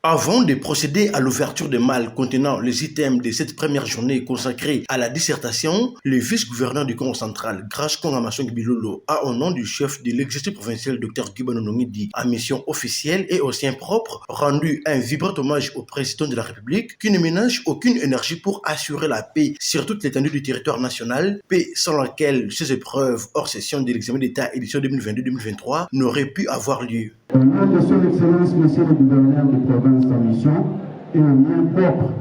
Avant de procéder à l'ouverture des malles contenant les items de cette première journée consacrée à la dissertation, le vice-gouverneur du Congo central, Grace Kongamasong Bilolo, a au nom du chef de l'exécutif provincial Dr Guibano Nongidi, en mission officielle et au sien propre, rendu un vibrant hommage au président de la République qui ne ménage aucune énergie pour assurer la paix sur toute l'étendue du territoire national, paix sans laquelle ces épreuves hors session de l'examen d'État édition 2022-2023 n'auraient pu avoir lieu. Au nom de son Excellence, Monsieur le gouverneur de province en mission, et au mien propre,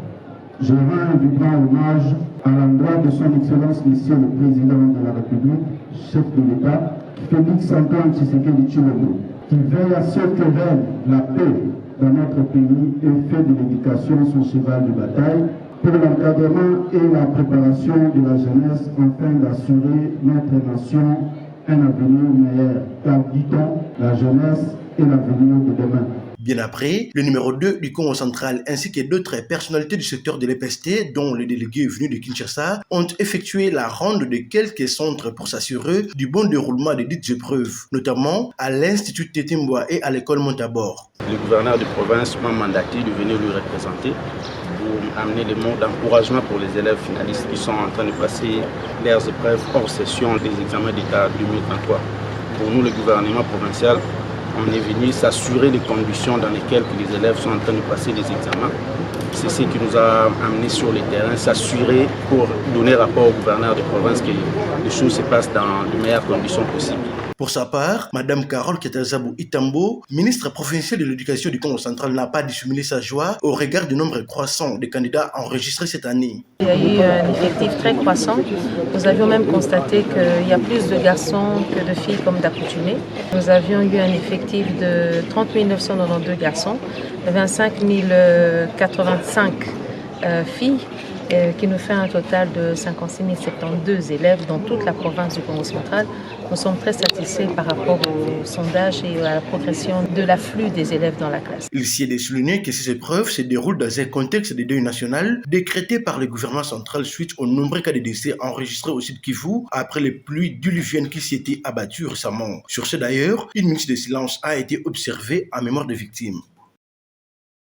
je rends un vibrant hommage à l'endroit de son Excellence, Monsieur le Président de la République, chef de l'État, Félix Antoine Tshisekedi Tshilombo, qui veille à ce que règne la paix dans notre pays et fait de l'éducation son cheval de bataille pour l'encadrement et la préparation de la jeunesse afin d'assurer notre nation un avenir meilleur. Car dit-on, la jeunesse et l'avenir de demain. Bien après, le numéro 2 du Congo central ainsi que d'autres personnalités du secteur de l'EPST, dont les délégués venus de Kinshasa, ont effectué la ronde de quelques centres pour s'assurer du bon déroulement de dites épreuves, notamment à l'Institut Tétimboa et à l'école Montabor. Le gouverneur de province m'a mandaté de venir lui représenter pour amener les mots d'encouragement pour les élèves finalistes qui sont en train de passer leurs épreuves hors session des examens d'État 2023. Pour nous, le gouvernement provincial, on est venu s'assurer des conditions dans lesquelles les élèves sont en train de passer les examens. C'est ce qui nous a amenés sur le terrain, s'assurer pour donner rapport au gouverneur de province que les choses se passent dans les meilleures conditions possibles. Pour sa part, Mme Carole Ketazabou Itambo, ministre provinciale de l'éducation du Congo central, n'a pas dissimulé sa joie au regard du nombre croissant de candidats enregistrés cette année. Il y a eu un effectif très croissant. Nous avions même constaté qu'il y a plus de garçons que de filles comme d'accoutumé. Nous avions eu un effectif de 30 992 garçons, 25 085 filles, qui nous fait un total de 56 072 élèves dans toute la province du Congo central. Nous sommes très satisfaits par rapport au sondage et à la progression de l'afflux des élèves dans la classe. Il s'y est de souligner que ces épreuves se déroulent dans un contexte de deuil national décrété par le gouvernement central suite aux nombreux cas de décès enregistrés au Sud Kivu après les pluies diluviennes qui s'y étaient abattues récemment. Sur ce d'ailleurs, une minute de silence a été observée en mémoire des victimes.